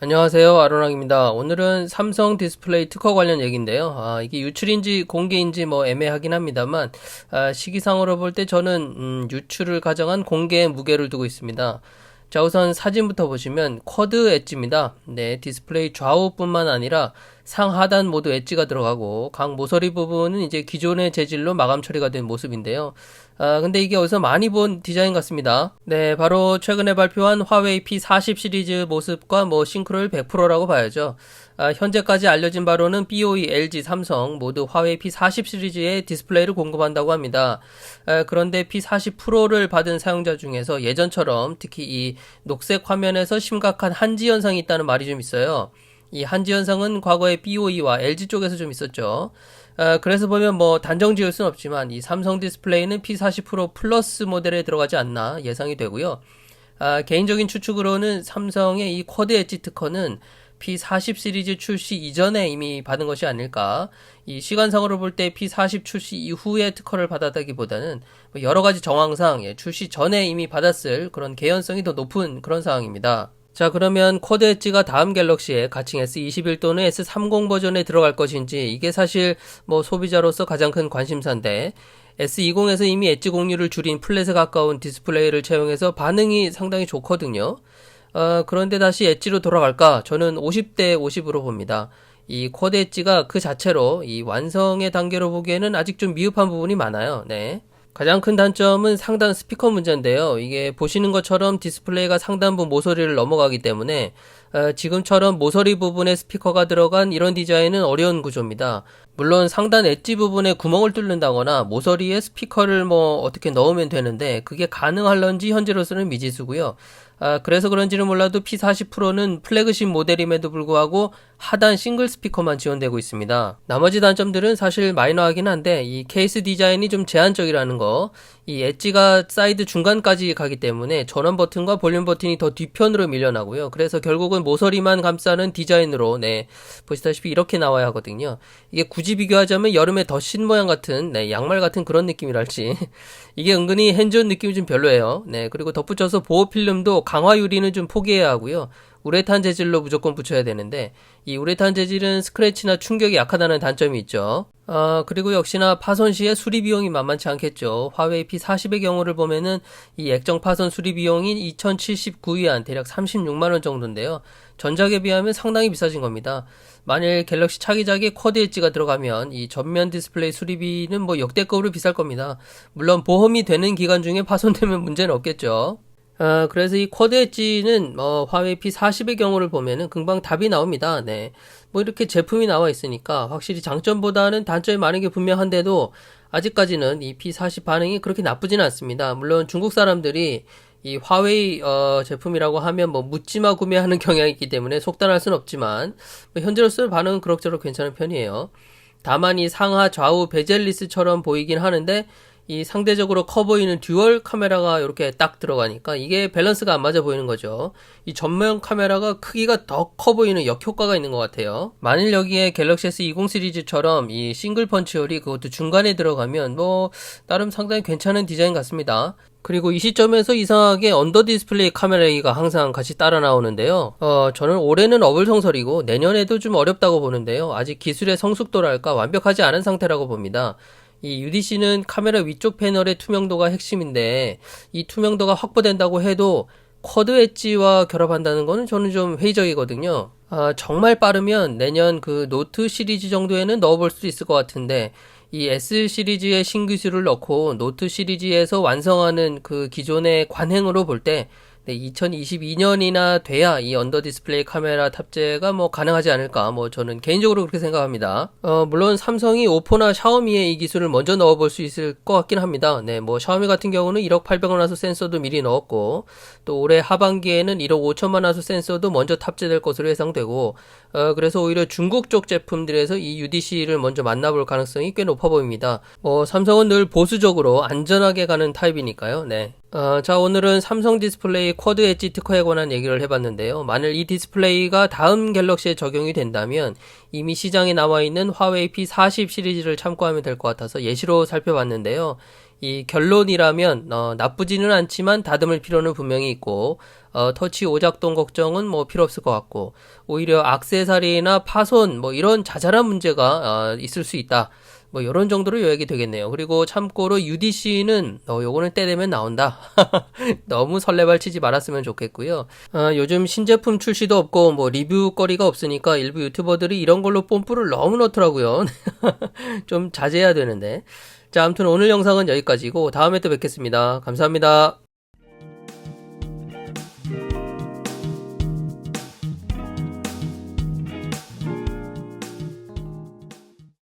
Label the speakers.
Speaker 1: 안녕하세요. 아로랑입니다. 오늘은 삼성 디스플레이 특허 관련 얘기인데요. 이게 유출인지 공개인지 뭐 애매하긴 합니다만, 시기상으로 볼 때 저는 유출을 가정한 공개의 무게를 두고 있습니다. 자, 우선 사진부터 보시면 쿼드 엣지입니다. 네, 디스플레이 좌우뿐만 아니라 상하단 모두 엣지가 들어가고 각 모서리 부분은 이제 기존의 재질로 마감 처리가 된 모습인데요. 근데 이게 어디서 많이 본 디자인 같습니다. 네, 바로 최근에 발표한 화웨이 P40 시리즈 모습과 뭐 싱크로율 100%라고 봐야죠. 현재까지 알려진 바로는 BOE, LG, 삼성 모두 화웨이 P40 시리즈의 디스플레이를 공급한다고 합니다. 그런데 P40 프로를 받은 사용자 중에서 예전처럼 특히 이 녹색 화면에서 심각한 한지 현상이 있다는 말이 좀 있어요. 이 한지 현상은 과거에 BOE와 LG 쪽에서 좀 있었죠. 그래서 보면 뭐 단정 지을 순 없지만 이 삼성 디스플레이는 P40 프로 플러스 모델에 들어가지 않나 예상이 되고요. 개인적인 추측으로는 삼성의 이 쿼드 엣지 특허는 P40 시리즈 출시 이전에 이미 받은 것이 아닐까. 이 시간상으로 볼 때 P40 출시 이후에 특허를 받았다기보다는 여러 가지 정황상 출시 전에 이미 받았을 그런 개연성이 더 높은 그런 상황입니다. 자, 그러면 쿼드 엣지가 다음 갤럭시에 가칭 S21 또는 S30 버전에 들어갈 것인지 이게 사실 뭐 소비자로서 가장 큰 관심사인데 S20에서 이미 엣지 공유를 줄인 플랫에 가까운 디스플레이를 채용해서 반응이 상당히 좋거든요. 그런데 다시 엣지로 돌아갈까? 저는 50대 50으로 봅니다. 이 쿼드 엣지가 그 자체로 이 완성의 단계로 보기에는 아직 좀 미흡한 부분이 많아요. 네. 가장 큰 단점은 상단 스피커 문제인데요. 이게 보시는 것처럼 디스플레이가 상단부 모서리를 넘어가기 때문에 지금처럼 모서리 부분에 스피커가 들어간 이런 디자인은 어려운 구조입니다. 물론 상단 엣지 부분에 구멍을 뚫는다거나 모서리에 스피커를 뭐 어떻게 넣으면 되는데 그게 가능할런지 현재로서는 미지수고요. 그래서 그런지는 몰라도 P40 프로는 플래그십 모델임에도 불구하고 하단 싱글 스피커만 지원되고 있습니다. 나머지 단점들은 사실 마이너하긴 한데 이 케이스 디자인이 좀 제한적이라는 거, 이 엣지가 사이드 중간까지 가기 때문에 전원 버튼과 볼륨 버튼이 더 뒤편으로 밀려나고요. 그래서 결국은 모서리만 감싸는 디자인으로 보시다시피 이렇게 나와야 하거든요. 이게 굳이 비교하자면 여름에 더신 모양 같은 양말 같은 그런 느낌이랄지 이게 은근히 핸즈온 느낌이 좀 별로예요. 그리고 덧붙여서 보호 필름도 강화 유리는 좀 포기해야 하고요. 우레탄 재질로 무조건 붙여야 되는데 이 우레탄 재질은 스크래치나 충격이 약하다는 단점이 있죠. 그리고 역시나 파손 시에 수리 비용이 만만치 않겠죠. 화웨이 P40의 경우를 보면은 이 액정 파손 수리 비용이 2079위안 대략 36만원 정도인데요. 전작에 비하면 상당히 비싸진 겁니다. 만일 갤럭시 차기작에 쿼드 엣지가 들어가면 이 전면 디스플레이 수리비는 뭐 역대급으로 비쌀 겁니다. 물론 보험이 되는 기간 중에 파손되면 문제는 없겠죠. 그래서 이 쿼드 엣지는 화웨이 P40의 경우를 보면은 금방 답이 나옵니다. 뭐 이렇게 제품이 나와 있으니까 확실히 장점보다는 단점이 많은 게 분명한데도 아직까지는 이 P40 반응이 그렇게 나쁘지는 않습니다. 물론 중국 사람들이 이 화웨이 제품이라고 하면 뭐 묻지마 구매하는 경향이 있기 때문에 속단할 수는 없지만 뭐 현재로서는 반응은 그럭저럭 괜찮은 편이에요. 다만 이 상하 좌우 베젤리스처럼 보이긴 하는데 이 상대적으로 커 보이는 듀얼 카메라가 이렇게 딱 들어가니까 이게 밸런스가 안 맞아 보이는 거죠. 이 전면 카메라가 크기가 더 커 보이는 역효과가 있는 것 같아요. 만일 여기에 갤럭시 S20 시리즈처럼 이 싱글 펀치홀이 그것도 중간에 들어가면 뭐 나름 상당히 괜찮은 디자인 같습니다. 그리고 이 시점에서 이상하게 언더 디스플레이 카메라가 항상 같이 따라 나오는데요. 저는 올해는 어불성설이고 내년에도 좀 어렵다고 보는데요. 아직 기술의 성숙도랄까 완벽하지 않은 상태라고 봅니다. 이 UDC는 카메라 위쪽 패널의 투명도가 핵심인데 이 투명도가 확보된다고 해도 쿼드 엣지와 결합한다는 거는 저는 좀 회의적이거든요. 정말 빠르면 내년 그 노트 시리즈 정도에는 넣어볼 수 있을 것 같은데 이 S 시리즈의 신기술을 넣고 노트 시리즈에서 완성하는 그 기존의 관행으로 볼 때 2022년이나 돼야 이 언더 디스플레이 카메라 탑재가 뭐 가능하지 않을까 뭐 저는 개인적으로 그렇게 생각합니다. 물론 삼성이 오포나 샤오미의 이 기술을 먼저 넣어볼 수 있을 것 같긴 합니다. 뭐 샤오미 같은 경우는 1억 800만 화소 센서도 미리 넣었고 또 올해 하반기에는 1억 5천만 화소 센서도 먼저 탑재될 것으로 예상되고 그래서 오히려 중국 쪽 제품들에서 이 UDC를 먼저 만나볼 가능성이 꽤 높아 보입니다. 삼성은 늘 보수적으로 안전하게 가는 타입이니까요. 자, 오늘은 삼성 디스플레이 쿼드 엣지 특허에 관한 얘기를 해봤는데요. 만일 이 디스플레이가 다음 갤럭시에 적용이 된다면 이미 시장에 나와 있는 화웨이 P40 시리즈를 참고하면 될 것 같아서 예시로 살펴봤는데요. 이 결론이라면 나쁘지는 않지만 다듬을 필요는 분명히 있고 터치 오작동 걱정은 뭐 필요 없을 것 같고 오히려 액세서리나 파손 뭐 이런 자잘한 문제가 있을 수 있다. 뭐 이런 정도로 요약이 되겠네요. 그리고 참고로 UDC는 요거는 때 되면 나온다. 너무 설레발 치지 말았으면 좋겠고요. 요즘 신제품 출시도 없고 뭐 리뷰거리가 없으니까 일부 유튜버들이 이런 걸로 뽐뿌를 너무 넣더라고요. 좀 자제해야 되는데. 자, 아무튼 오늘 영상은 여기까지고 다음에 또 뵙겠습니다. 감사합니다.